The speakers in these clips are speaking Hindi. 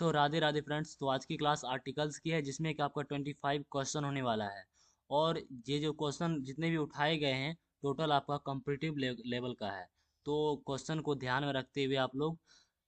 सो राधे राधे फ्रेंड्स। तो आज की क्लास आर्टिकल्स की है जिसमें कि आपका 25 क्वेश्चन होने वाला है। और ये जो क्वेश्चन जितने भी उठाए गए हैं टोटल आपका कॉम्पिटिटिव लेवल का है। तो क्वेश्चन को ध्यान में रखते हुए आप लोग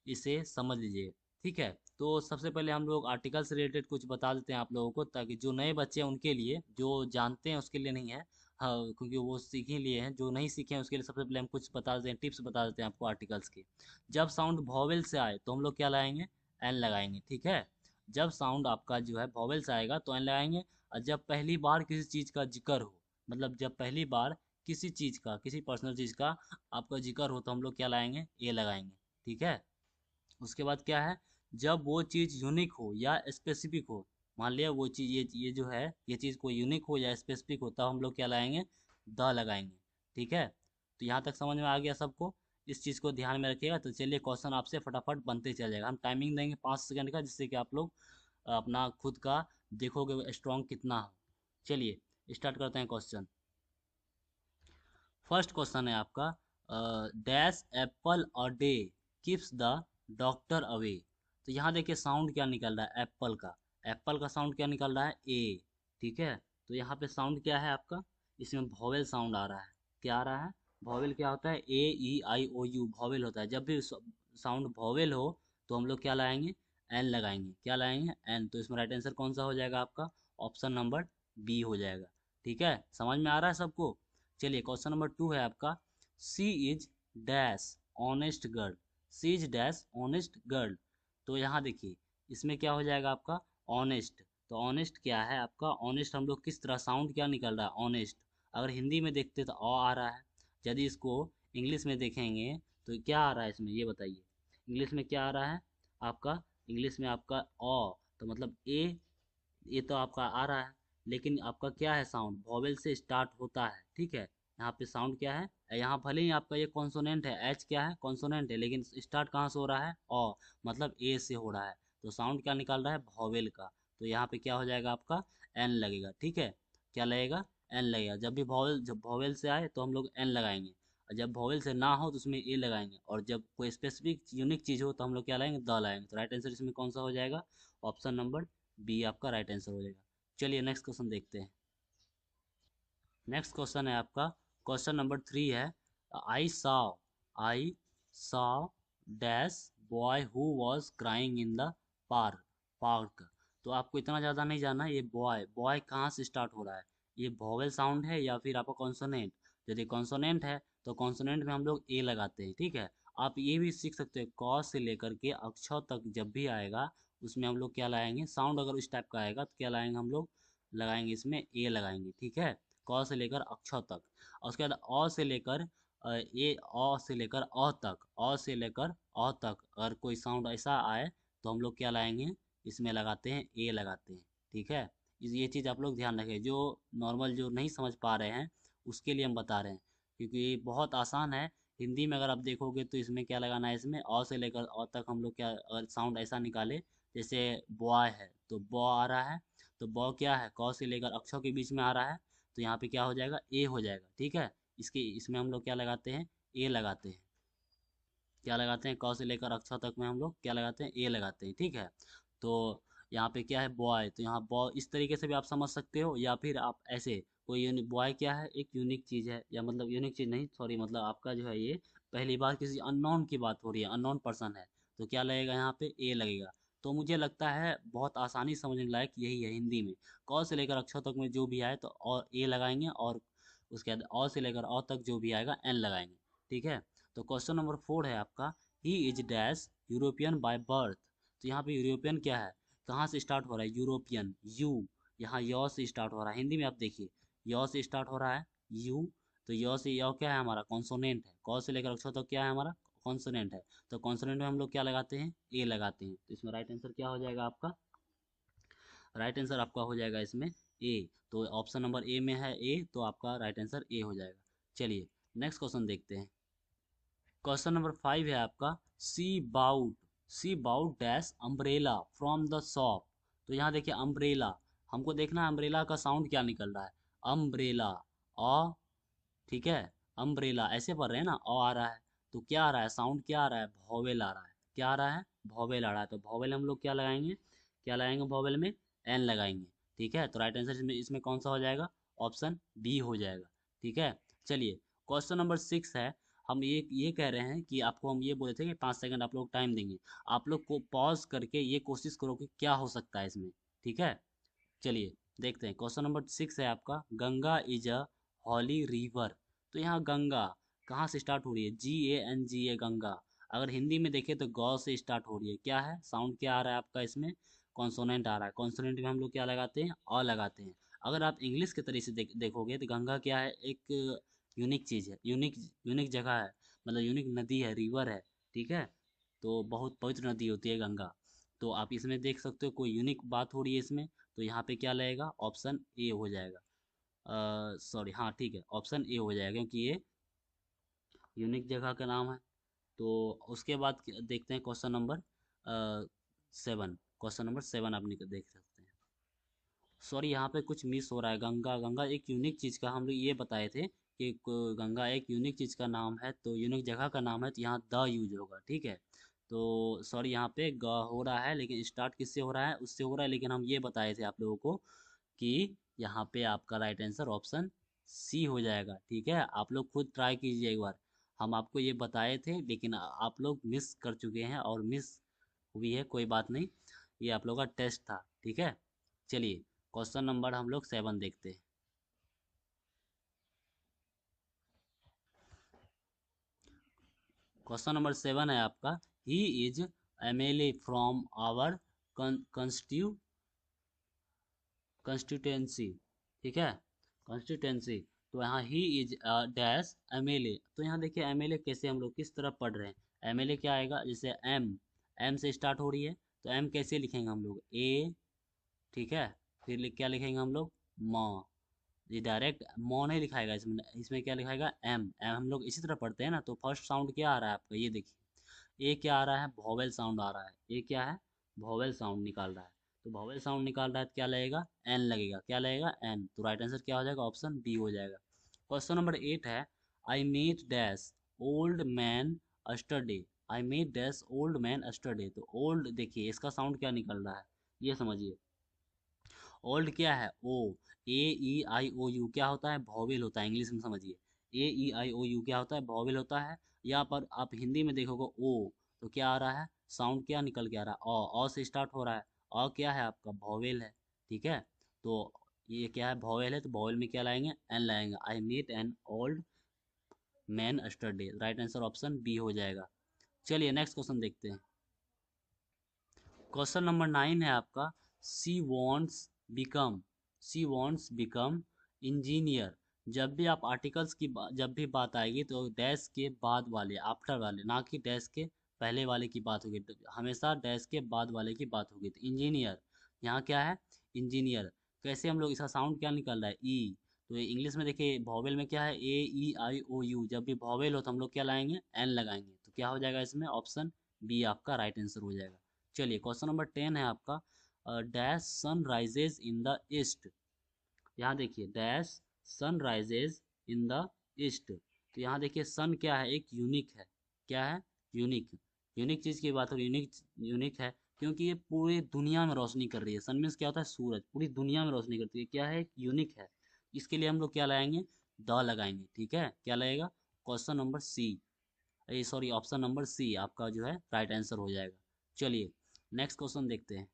इसे समझ लीजिए। ठीक है, तो सबसे पहले हम लोग आर्टिकल से रिलेटेड कुछ बता देते हैं आप लोगों को, ताकि जो नए बच्चे हैं उनके लिए, जो जानते हैं उसके लिए नहीं है। हाँ, क्योंकि वो सीख ही लिए हैं। जो नहीं सीखे हैं उसके लिए सबसे पहले हम कुछ बता देते हैं, टिप्स बता देते हैं आपको आर्टिकल्स की। जब साउंड वॉवेल से आए तो हम लोग क्या लाएंगे? एन लगाएंगे। ठीक है, जब साउंड आपका जो है वॉवेल से आएगा तो एन लगाएंगे। और जब पहली बार किसी चीज़ का जिक्र हो, मतलब जब पहली बार किसी चीज़ का, किसी पर्सनल चीज़ का आपका जिक्र हो तो हम लोग क्या लाएंगे? ए लगाएंगे। ठीक है, उसके बाद क्या है? जब वो चीज़ यूनिक हो या स्पेसिफिक हो, मान लिया वो चीज़, ये जो है ये चीज़ कोई यूनिक हो या स्पेसिफिक हो, तब हम लोग क्या लाएंगे? द लगाएंगे। ठीक है, तो यहाँ तक समझ में आ गया सबको? इस चीज़ को ध्यान में रखिएगा। तो चलिए, क्वेश्चन आपसे फटाफट बनते चल जाएगा। हम टाइमिंग देंगे 5 सेकंड का, जिससे कि आप लोग अपना खुद का देखोगे स्ट्रॉन्ग कितना हो। चलिए स्टार्ट करते हैं क्वेश्चन। फर्स्ट क्वेश्चन है आपका, dash Apple a day keeps the doctor away. तो यहाँ देखिए साउंड क्या निकल रहा है एप्पल का। एप्पल का साउंड क्या निकल रहा है? ए। ठीक है, तो यहाँ पे साउंड क्या है आपका? इसमें वॉवेल साउंड आ रहा है। क्या आ रहा है? वॉवेल क्या होता है? ए ई आई ओ यू वॉवेल होता है। जब भी साउंड वॉवेल हो तो हम लोग क्या लाएंगे? एन लगाएंगे। क्या लाएंगे? एन। तो इसमें राइट आंसर कौन सा हो जाएगा आपका? ऑप्शन नंबर बी हो जाएगा। ठीक है, समझ में आ रहा है सबको? चलिए क्वेश्चन नंबर 2 है आपका, she is dash honest girl. She is dash honest girl. तो यहाँ देखिए इसमें क्या हो जाएगा आपका? ऑनेस्ट। तो ऑनेस्ट क्या है आपका? ऑनेस्ट हम लोग किस तरह, साउंड क्या निकल रहा है? ऑनेस्ट। अगर हिंदी में देखते तो अ आ रहा है। यदि इसको इंग्लिश में देखेंगे तो क्या आ रहा है इसमें, ये बताइए। इंग्लिश में क्या आ रहा है आपका? इंग्लिश में आपका अ, तो मतलब ए। ये तो आपका आ रहा है, लेकिन आपका क्या है? साउंड वॉवेल से स्टार्ट होता है। ठीक है, यहाँ पे साउंड क्या है? यहाँ भले ही आपका ये कॉन्सोनेंट है, एच क्या है? कॉन्सोनेंट है, लेकिन स्टार्ट कहाँ से हो रहा है? ओ, मतलब ए से हो रहा है। तो साउंड क्या निकाल रहा है? वॉवेल का। तो यहाँ पे क्या हो जाएगा आपका? एन लगेगा। ठीक है, क्या लगेगा? एन लगेगा। जब भी वॉवेल, जब वॉवेल से आए तो हम लोग एन लगाएंगे, और जब वॉवेल से ना हो तो उसमें ए लगाएंगे, और जब कोई स्पेसिफिक यूनिक चीज़ हो तो हम लोग क्या लाएंगे? द लाएंगे। तो राइट आंसर इसमें कौन सा हो जाएगा? ऑप्शन नंबर बी आपका राइट आंसर हो जाएगा। चलिए नेक्स्ट क्वेश्चन देखते हैं। नेक्स्ट क्वेश्चन है आपका, क्वेश्चन नंबर 3 है, I saw dash boy who was crying in the park. तो आपको इतना ज़्यादा नहीं जानना, ये बॉय, बॉय कहाँ से स्टार्ट हो रहा है? ये वॉवेल साउंड है या फिर आपका कॉन्सोनेंट? यदि कॉन्सोनेंट है तो कॉन्सोनेंट में हम लोग ए लगाते हैं। ठीक है, आप ये भी सीख सकते हैं, क से लेकर के अक्षर तक जब भी आएगा उसमें हम लोग क्या लाएंगे? साउंड अगर इस टाइप का आएगा तो क्या लाएंगे हम लोग? लगाएंगे इसमें ए लगाएंगे। ठीक है, क से लेकर अक्षर तक। और उसके बाद अ से लेकर ए, अ से लेकर अ तक, अ से लेकर अ तक अगर कोई साउंड ऐसा आए तो हम लोग क्या लाएंगे? इसमें लगाते हैं ए लगाते हैं। ठीक है, ये चीज़ आप लोग ध्यान रखें। जो नॉर्मल जो नहीं समझ पा रहे हैं उसके लिए हम बता रहे हैं, क्योंकि ये बहुत आसान है। हिंदी में अगर आप देखोगे तो इसमें क्या लगाना है? इसमें अ से लेकर अ तक हम लोग क्या, अगर साउंड ऐसा निकाले जैसे बॉय है तो बॉ आ रहा है, तो बॉ क्या है? क से लेकर अक्षर के बीच में आ रहा है, तो यहाँ पे क्या हो जाएगा? ए हो जाएगा। ठीक है, इसके इसमें हम लोग क्या लगाते हैं? ए लगाते हैं। क्या लगाते हैं? क से लेकर अक्षर तक में हम लोग क्या लगाते हैं? ए लगाते हैं। ठीक है, तो यहाँ पे क्या है? बॉय। तो यहाँ बॉय इस तरीके से भी आप समझ सकते हो, या फिर आप ऐसे कोई यूनिक, बॉय क्या है? एक यूनिक चीज़ है, या मतलब यूनिक चीज़ नहीं, सॉरी, मतलब आपका जो है ये पहली बार किसी अननोन की बात हो रही है, अननोन पर्सन है, तो क्या लगेगा? यहाँ पे ए लगेगा। तो मुझे लगता है बहुत आसानी समझने लायक यही है हिंदी में। क से लेकर अक्षर तक में जो भी आए तो और ए लगाएंगे, और उसके बाद अ से लेकर अ तक जो भी आएगा एन लगाएंगे। ठीक है, तो क्वेश्चन नंबर 4 है आपका, he is dash European by birth. तो यहाँ पे यूरोपियन क्या है? कहाँ से स्टार्ट हो रहा है? यूरोपियन, यू, यहाँ य से स्टार्ट हो रहा है। हिंदी में आप देखिए य से स्टार्ट हो रहा है, यू। तो य से, य क्या है हमारा? कॉन्सोनेंट है। क से लेकर अक्षर तक क्या है हमारा? कॉन्सोनेंट है। तो कॉन्सोनेंट में हम लोग क्या लगाते हैं? ए लगाते हैं। तो इसमें राइट आंसर क्या हो जाएगा आपका? राइट आंसर आपका हो जाएगा इसमें ए। तो ऑप्शन नंबर ए में है ए, तो आपका राइट आंसर ए हो जाएगा। चलिए नेक्स्ट क्वेश्चन देखते हैं। क्वेश्चन नंबर 5 है आपका, she bought, she bought dash umbrella from the shop. तो यहाँ देखिए अम्ब्रेला, हमको देखना है अम्ब्रेला का साउंड क्या निकल रहा है। अम्ब्रेला, अ, ठीक है, अम्ब्रेला ऐसे पढ़ रहे हैं ना, अ आ रहा है, तो क्या आ रहा है? साउंड क्या आ रहा है? वॉवेल आ रहा है। क्या आ रहा है? भॉवेल आ रहा है, तो भॉवेल हम लोग क्या लगाएंगे, क्या लगाएंगे भॉवेल में, एन लगाएंगे। ठीक है, तो राइट आंसर इसमें इसमें कौन सा हो जाएगा, ऑप्शन बी हो जाएगा। ठीक है, चलिए क्वेश्चन नंबर 6 है। हम ये कह रहे हैं कि आपको हम ये बोले थे कि 5 सेकंड आप लोग टाइम देंगे, आप लोग को पॉज करके ये कोशिश करो कि क्या हो सकता है इसमें। ठीक है, चलिए देखते हैं। क्वेश्चन नंबर 6 है आपका, Ganga is a holy river. तो यहाँ गंगा कहाँ से स्टार्ट हो रही है, GANGA गंगा। अगर हिंदी में देखें तो गौ से स्टार्ट हो रही है। क्या है साउंड, क्या आ रहा है आपका इसमें, कॉन्सोनेंट आ रहा है। कॉन्सोनेंट में हम लोग क्या लगाते हैं, अ लगाते हैं। अगर आप इंग्लिश के तरीके से देखोगे तो गंगा क्या है, एक यूनिक चीज़ है, यूनिक यूनिक जगह है, मतलब यूनिक नदी है, रिवर है। ठीक है, तो बहुत पवित्र नदी होती है गंगा। तो आप इसमें देख सकते हो कोई यूनिक बात हो रही है इसमें, तो यहाँ पे क्या लगेगा, ऑप्शन ए हो जाएगा। सॉरी, हाँ ठीक है, ऑप्शन ए हो जाएगा क्योंकि ये यूनिक जगह का नाम है। तो उसके बाद देखते हैं क्वेश्चन नंबर 7। क्वेश्चन नंबर 7 आप देख सकते हैं। सॉरी, यहाँ पे कुछ मिस हो रहा है। गंगा, गंगा एक यूनिक चीज़ का हम लोग ये बताए थे कि गंगा एक यूनिक चीज़ का नाम है, तो यूनिक जगह का नाम है, तो यहाँ द यूज होगा। ठीक है, तो सॉरी यहाँ पे ग हो रहा है, लेकिन स्टार्ट किससे हो रहा है, उससे हो रहा है, लेकिन हम ये बताए थे आप लोगों को कि यहाँ पे आपका राइट आंसर ऑप्शन सी हो जाएगा। ठीक है, आप लोग खुद ट्राई कीजिए एक बार। हम आपको ये बताए थे लेकिन आप लोग मिस कर चुके हैं, और मिस हुई है, कोई बात नहीं, ये आप लोग का टेस्ट था। ठीक है, चलिए क्वेश्चन नंबर हम लोग 7 देखते हैं। क्वेश्चन नंबर 7 है आपका, he is MLA from our constituency. ठीक है, कंस्टिट्यूएंसी। तो यहाँ ही इज डैश MLA। तो यहाँ देखिए MLA कैसे हम लोग किस तरह पढ़ रहे हैं, MLA क्या आएगा, जैसे एम से स्टार्ट हो रही है, तो एम कैसे लिखेंगे हम लोग, ए। ठीक है, फिर क्या लिखेंगे हम लोग, म। ये डायरेक्ट मो नहीं लिखाएगा, इसमें इसमें क्या लिखाएगा, एम। एम हम लोग इसी तरह पढ़ते हैं ना। तो फर्स्ट साउंड क्या आ रहा है आपका, ये देखिए, ए क्या आ रहा है, वोवेल साउंड आ रहा है। ए क्या है, वोवेल साउंड निकाल रहा है। तो वोवेल साउंड निकाल रहा है तो क्या लगेगा, एन लगेगा। क्या लगेगा, एन। तो राइट आंसर क्या हो जाएगा, ऑप्शन बी हो जाएगा। क्वेश्चन नंबर 8 है, I meet dash old man yesterday. I meet dash old man yesterday. तो ओल्ड देखिए इसका साउंड क्या निकल रहा है, ये समझिए। ओल्ड क्या है, ओ। AEIOU क्या होता है, वॉवेल होता है, इंग्लिश में समझिए। AEIOU क्या होता है, वॉवेल होता है। यहाँ पर आप हिंदी में देखोगे ओ, तो क्या आ रहा है, साउंड क्या निकल के आ रहा है, अ से स्टार्ट हो रहा है। अ क्या है आपका, वॉवेल है। ठीक है, तो ये क्या है, वॉवेल है, तो वॉवेल में क्या लाएंगे, एन लाएंगे। I meet an old man yesterday, right answer option B हो जाएगा। चलिए नेक्स्ट क्वेश्चन देखते हैं। क्वेश्चन नंबर 9 है आपका, सी वॉन्ट्स बिकम, सी वॉन्ट्स बिकम इंजीनियर। जब भी आप आर्टिकल्स की जब भी बात आएगी तो डैश के बाद वाले, आफ्टर वाले, ना कि डैश के पहले वाले की बात होगी। तो हमेशा डैश के बाद वाले की बात होगी। तो इंजीनियर, यहाँ क्या है, इंजीनियर। कैसे हम लोग, इसका साउंड क्या निकल रहा है, ई। तो ये इंग्लिश में देखिए वॉवेल में क्या है, AEIOU। जब भी वॉवेल हो तो हम लोग क्या लाएंगे, एन लगाएंगे। तो क्या हो जाएगा इसमें, ऑप्शन बी आपका राइट आंसर हो जाएगा। चलिए क्वेश्चन नंबर 10 है आपका, dash sun rises in the east. यहाँ देखिए dash sun rises in the east. तो यहाँ देखिए सन क्या है, एक यूनिक है। क्या है, यूनिक। यूनिक चीज़ की बात हो, यूनिक यूनिक है क्योंकि ये पूरी दुनिया में रोशनी कर रही है। सन मीन्स क्या होता है, सूरज पूरी दुनिया में रोशनी करती है। क्या है, यूनिक है। इसके लिए हम लोग क्या लगाएंगे, द लगाएंगे। ठीक है, क्या लगेगा, question number C, sorry option number C आपका जो है राइट आंसर हो जाएगा। चलिए नेक्स्ट क्वेश्चन देखते हैं।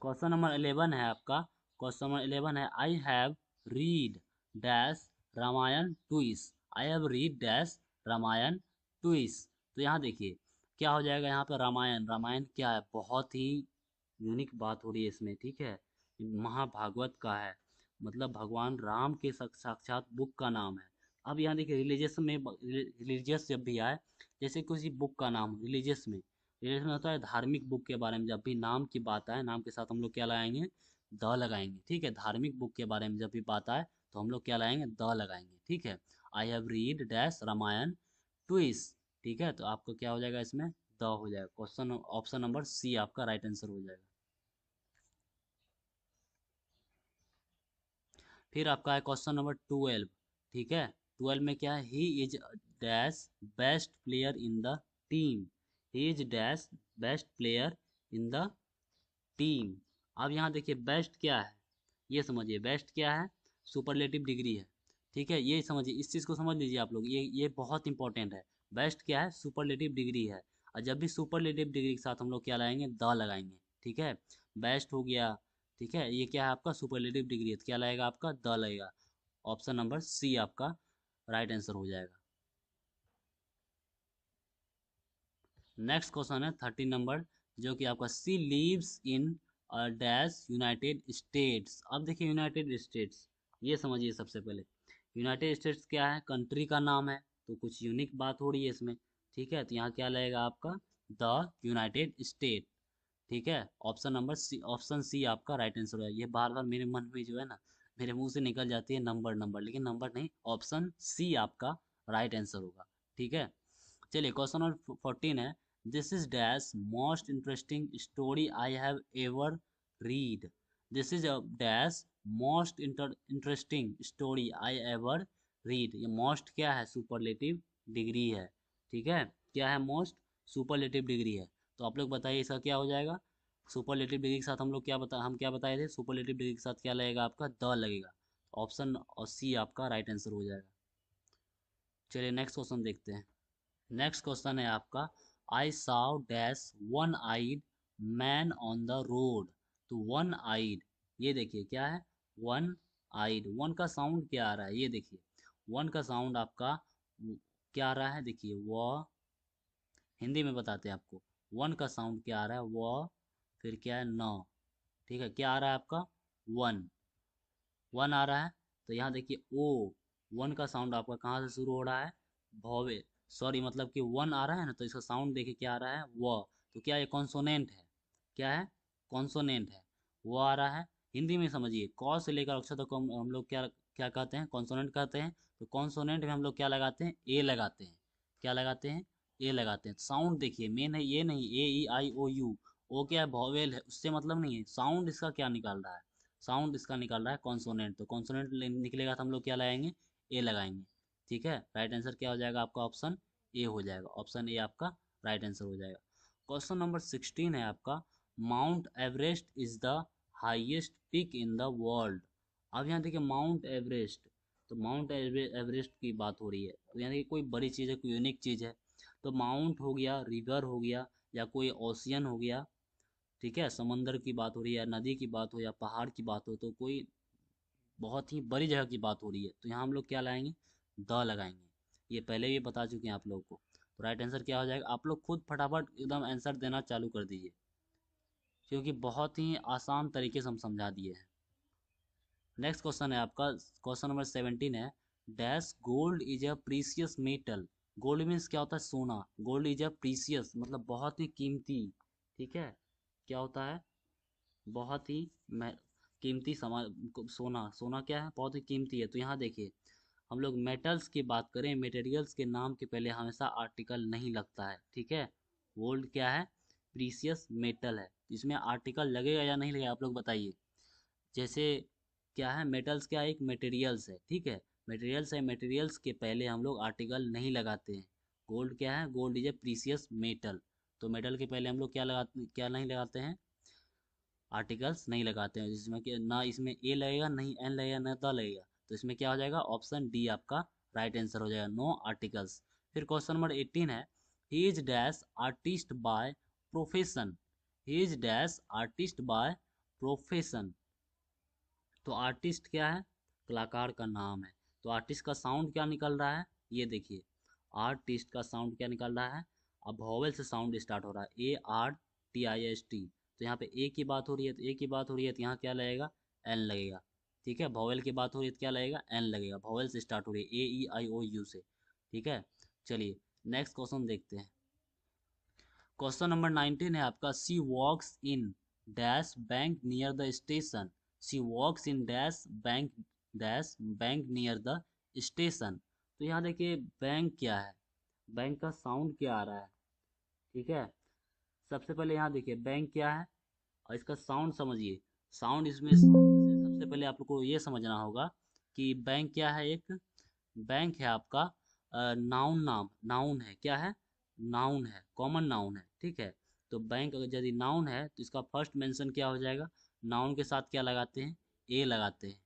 क्वेश्चन नंबर 11 है आपका। क्वेश्चन नंबर 11 है, I have read dash Ramayan twice. I have read dash Ramayan twice. तो यहाँ देखिए क्या हो जाएगा, यहाँ पे रामायण, रामायण क्या है, बहुत ही यूनिक बात हो रही है इसमें। ठीक है, महाभागवत का है, मतलब भगवान राम के साक्षात बुक का नाम है। अब यहाँ देखिए रिलीजियस में, रिलीजियस जब भी आए, जैसे किसी बुक का नाम रिलीजियस में, रिलीजियस में होता है धार्मिक बुक के बारे में। जब भी नाम की बात आए, नाम के साथ हम लोग क्या लगाएंगे, द लगाएंगे। ठीक है, धार्मिक बुक के बारे में जब भी बात आए तो हम लोग क्या लगाएंगे, द लगाएंगे। ठीक है, I have read dash Ramayan twice. ठीक है, तो आपको क्या हो जाएगा इसमें, द हो जाएगा। क्वेश्चन ऑप्शन नंबर सी आपका राइट आंसर हो जाएगा। फिर आपका है क्वेश्चन नंबर 12। ठीक है, 12 में क्या है, he is dash best player in the team. He is dash best player in the team. अब यहाँ देखिए बेस्ट क्या है, ये समझिए बेस्ट क्या है, सुपरलेटिव डिग्री है। ठीक है, ये समझिए, इस चीज़ को समझ लीजिए आप लोग, ये बहुत इंपॉर्टेंट है। बेस्ट क्या है, सुपरलेटिव डिग्री है। और जब भी सुपरलेटिव डिग्री के साथ हम लोग क्या लगाएंगे, द लगाएंगे। ठीक है, बेस्ट हो गया। ठीक है, ये क्या है आपका सुपरलेटिव डिग्री है, तो क्या लगेगा आपका, द लगेगा। ऑप्शन नंबर सी आपका राइट आंसर हो जाएगा। नेक्स्ट क्वेश्चन है 13 नंबर, जो कि आपका she lives in dash United States. अब देखिए यूनाइटेड स्टेट्स, ये समझिए सबसे पहले, यूनाइटेड स्टेट्स क्या है, कंट्री का नाम है, तो कुछ यूनिक बात हो रही है इसमें। ठीक है, तो यहाँ क्या लगेगा आपका, द यूनाइटेड स्टेट। ठीक है, option number C, option C आपका राइट आंसर है। ये बार बार मेरे मन में जो है ना, मेरे मुंह से निकल जाती है नंबर नंबर, लेकिन नंबर नहीं, ऑप्शन सी आपका राइट आंसर होगा। ठीक है, चलिए क्वेश्चन नंबर 14 है, this is dash most interesting story I have ever read. This is a dash most interesting story I ever read. ये मोस्ट क्या है, सुपरलेटिव डिग्री है। ठीक है, क्या है, मोस्ट सुपरलेटिव डिग्री है। तो आप लोग बताइए इसका क्या हो जाएगा। सुपरलेटिव डिग्री के साथ हम लोग हम क्या बताए थे, सुपरलेटिव डिग्री के साथ क्या लगेगा आपका, द लगेगा। ऑप्शन और सी आपका राइट आंसर हो जाएगा। चलिए नेक्स्ट क्वेश्चन देखते हैं। नेक्स्ट क्वेश्चन है आपका, I saw dash one eyed man on the road. तो वन आइड, ये देखिए क्या है, वन आइड, वन का साउंड क्या आ रहा है, ये देखिए वन का साउंड आपका क्या आ रहा है, देखिए वह, हिंदी में बताते हैं आपको, वन का साउंड क्या आ रहा है, वह, फिर क्या है, न। ठीक है, क्या आ रहा है आपका, वन, वन आ रहा है। तो यहाँ देखिए ओ, वन का साउंड आपका कहाँ से शुरू हो रहा है, भौवे, सॉरी मतलब कि वन आ रहा है ना, तो इसका साउंड देखिए क्या आ रहा है, व। तो क्या ये कॉन्सोनेंट है, क्या है, कॉन्सोनेंट है, वो आ रहा है। हिंदी में समझिए, क से लेकर अक्षर तक को हम लोग क्या क्या कहते हैं, कॉन्सोनेंट कहते हैं। तो कॉन्सोनेंट में हम लोग क्या लगाते हैं, ए लगाते हैं। क्या लगाते हैं, ए लगाते हैं। साउंड देखिए मेन है ये नहीं, ए ई आई ओ यू, ओ क्या है, वॉवेल है, उससे मतलब नहीं है, साउंड इसका क्या निकाल रहा है, साउंड इसका निकाल रहा है कॉन्सोनेंट। तो कॉन्सोनेंट निकलेगा तो हम लोग क्या लगाएंगे, ए लगाएंगे। ठीक है, राइट आंसर क्या हो जाएगा आपका, ऑप्शन ए हो जाएगा। ऑप्शन ए आपका राइट आंसर हो जाएगा। क्वेश्चन नंबर 16 है आपका, mount Everest is the highest peak in the world. अब यहाँ देखिए माउंट एवरेस्ट, तो माउंट एवरेस्ट की बात हो रही है, तो यहाँ देखिए कोई बड़ी चीज़ है, कोई यूनिक चीज़ है। तो माउंट हो गया, रिवर हो गया, या कोई ओशियन हो गया। ठीक है, समंदर की बात हो रही है, नदी की बात हो या पहाड़ की बात हो, तो कोई बहुत ही बड़ी जगह की बात हो रही है, तो यहाँ हम लोग क्या लाएंगे, द लगाएंगे। ये पहले भी बता चुके हैं आप लोगों को। तो राइट आंसर क्या हो जाएगा, आप लोग खुद फटाफट एकदम आंसर देना चालू कर दीजिए, क्योंकि बहुत ही आसान तरीके से हम समझा दिए हैं। नेक्स्ट क्वेश्चन है आपका, क्वेश्चन नंबर 17 है, dash gold is a precious metal. Gold means क्या होता है, सोना। गोल्ड इज अ प्रीसियस मतलब बहुत ही कीमती। ठीक है, क्या होता है, बहुत ही कीमती सामान। सोना, सोना क्या है, बहुत ही कीमती है। तो यहाँ देखिए हम लोग मेटल्स की बात करें, मटेरियल्स के नाम के पहले हमेशा आर्टिकल नहीं लगता है। ठीक है, गोल्ड क्या है, प्रीसियस मेटल है, इसमें आर्टिकल लगेगा या नहीं लगेगा आप लोग बताइए। जैसे क्या है, मेटल्स क्या है, एक मटेरियल्स है। ठीक है, मटेरियल्स है, मटेरियल्स के पहले हम लोग आर्टिकल नहीं लगाते हैं। गोल्ड क्या है, gold is a precious metal, तो मेटल के पहले हम लोग क्या लगाते, क्या नहीं लगाते हैं, आर्टिकल्स नहीं लगाते हैं। जिसमें कि ना इसमें ए लगेगा, नहीं एन लगेगा, ना द लगेगा। तो इसमें क्या हो जाएगा, ऑप्शन डी आपका राइट आंसर हो जाएगा, नो आर्टिकल्स। फिर क्वेश्चन नंबर 18 है, he is dash artist by profession. He is dash artist by profession. तो आर्टिस्ट क्या है, कलाकार का नाम है। तो आर्टिस्ट का साउंड क्या निकल रहा है, ये देखिए आर्टिस्ट का साउंड क्या निकल रहा है, अब वॉवेल से साउंड स्टार्ट हो रहा है, A R T I S T. तो यहाँ पे ए की बात हो रही है, तो ए की बात हो रही है, तो यहाँ क्या लगेगा, एन लगेगा। ठीक है, वॉवेल की बात हो रही है तो क्या लगेगा, एन लगेगा, वॉवेल से स्टार्ट हो रही है, ए ई आई ओ यू से। ठीक है, चलिए नेक्स्ट क्वेश्चन देखते हैं। क्वेश्चन नंबर 19 है आपका, she walks in dash bank near the station. She walks in dash bank near the station. तो यहाँ देखिए बैंक क्या है, बैंक का साउंड क्या आ रहा है। ठीक है, सबसे पहले यहाँ देखिए बैंक क्या है, और इसका साउंड समझिए। साउंड इसमें सबसे पहले आपको ये समझना होगा कि बैंक क्या है, एक बैंक है आपका नाउन, नाम नाउन है, क्या है, नाउन है, कॉमन नाउन है, ठीक है। तो बैंक अगर यदि नाउन है तो इसका फर्स्ट मेंशन क्या हो जाएगा, नाउन के साथ क्या लगाते हैं, ए लगाते हैं,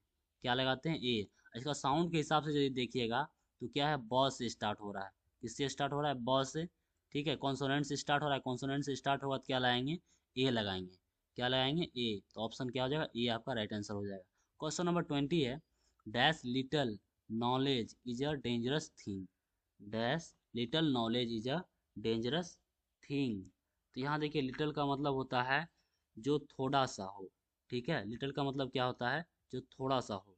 क्या लगाते हैं, ए। इसका साउंड के हिसाब से यदि देखिएगा तो क्या है, ब से स्टार्ट हो रहा है, किससे स्टार्ट हो रहा है, ब से, ठीक है। कॉन्सोनेंट से स्टार्ट हो रहा है, कॉन्सोनेंट से स्टार्ट होगा तो क्या लगाएंगे, ए लगाएंगे, क्या लगाएंगे, ए। तो ऑप्शन क्या हो जाएगा, ए आपका राइट आंसर हो जाएगा। क्वेश्चन नंबर 20 है, dash little knowledge is a dangerous thing, dash little knowledge is a dangerous thing. तो यहाँ देखिए लिटल का मतलब होता है जो थोड़ा सा हो, ठीक है। लिटल का मतलब क्या होता है, जो थोड़ा सा हो।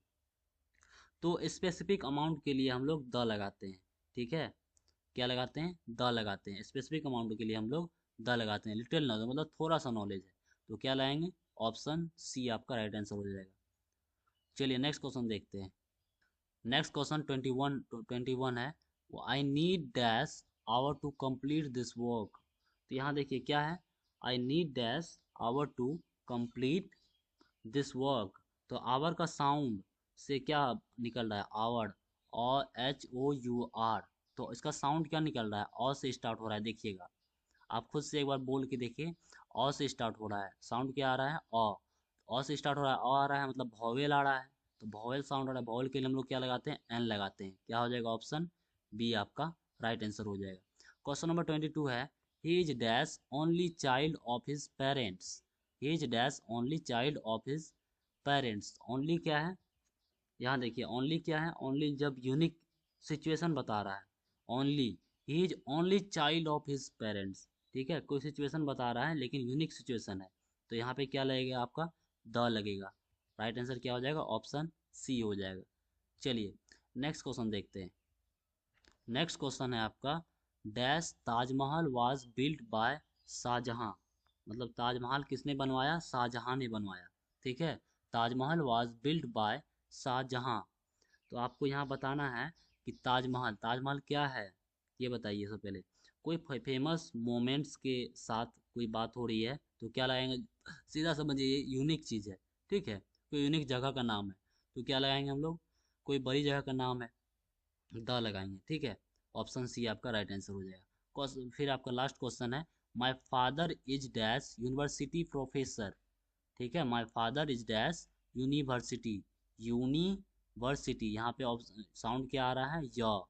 तो स्पेसिफिक अमाउंट के लिए हम लोग द लगाते हैं, ठीक है। क्या लगाते हैं, द लगाते हैं, स्पेसिफिक अमाउंट के लिए हम लोग द लगाते हैं। लिटिल नॉलेज मतलब थोड़ा सा नॉलेज है, तो क्या लगाएंगे, ऑप्शन सी आपका राइट आंसर हो जाएगा। चलिए नेक्स्ट क्वेश्चन देखते हैं। नेक्स्ट क्वेश्चन 21 है, I need dash hour to complete this work. तो यहाँ देखिए क्या है, I need dash hour to complete this work. तो आवर का साउंड से क्या निकल रहा है, आवर, और HOUR। तो इसका साउंड क्या निकल रहा है, अ से स्टार्ट हो रहा है, देखिएगा आप खुद से एक बार बोल के देखिए, अ से स्टार्ट हो रहा है, साउंड क्या आ रहा है, अ से स्टार्ट हो रहा है, अ आ रहा है मतलब वॉवेल आ रहा है। तो वॉवेल साउंड आ रहा है, वॉवेल के लिए हम लोग क्या लगाते हैं, एन लगाते हैं, क्या हो जाएगा, ऑप्शन बी आपका राइट आंसर हो जाएगा। क्वेश्चन नंबर 22 है, he is dash only child of his parents, he is dash only child of his parents. Only क्या है, यहाँ देखिए ओनली क्या है, ओनली जब यूनिक सिचुएशन बता रहा है, only, he is only child of his parents, ठीक है। कोई सिचुएशन बता रहा है लेकिन यूनिक सिचुएशन है, तो यहाँ पे क्या लगेगा आपका, द लगेगा। राइट आंसर क्या हो जाएगा, ऑप्शन सी हो जाएगा। चलिए नेक्स्ट क्वेश्चन देखते हैं। नेक्स्ट क्वेश्चन है आपका, dash Taj Mahal was built by Shah Jahan. मतलब ताजमहल किसने बनवाया, शाहजहां ने बनवाया, ठीक है। Taj Mahal was built by Shah Jahan. तो आपको यहाँ बताना है कि ताजमहल, ताजमहल क्या है, ये बताइए सबसे पहले। कोई फेमस मोमेंट्स के साथ कोई बात हो रही है तो क्या लगाएंगे, सीधा समझिए ये यूनिक चीज़ है, ठीक है। कोई यूनिक जगह का नाम है तो क्या लगाएंगे हम लोग, कोई बड़ी जगह का नाम है, द लगाएंगे, ठीक है। ऑप्शन सी आपका राइट आंसर हो जाएगा। फिर आपका लास्ट क्वेश्चन है, my father is dash university professor, ठीक है। My father is dash university, university, यहाँ पे साउंड क्या आ रहा है, य,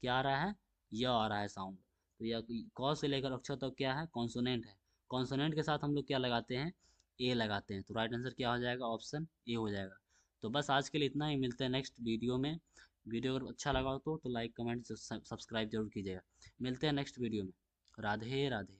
क्या आ रहा है, य आ रहा है साउंड। तो यह क से लेकर अक्षर तक क्या है, कॉन्सोनेंट है। कॉन्सोनेंट के साथ हम लोग क्या लगाते हैं, ए लगाते हैं, तो राइट आंसर क्या हो जाएगा, ऑप्शन ए हो जाएगा। तो बस आज के लिए इतना ही, मिलते हैं नेक्स्ट वीडियो में। वीडियो अगर अच्छा लगा हो तो लाइक कमेंट सब्सक्राइब जरूर कीजिएगा। मिलते हैं नेक्स्ट वीडियो में। राधे राधे।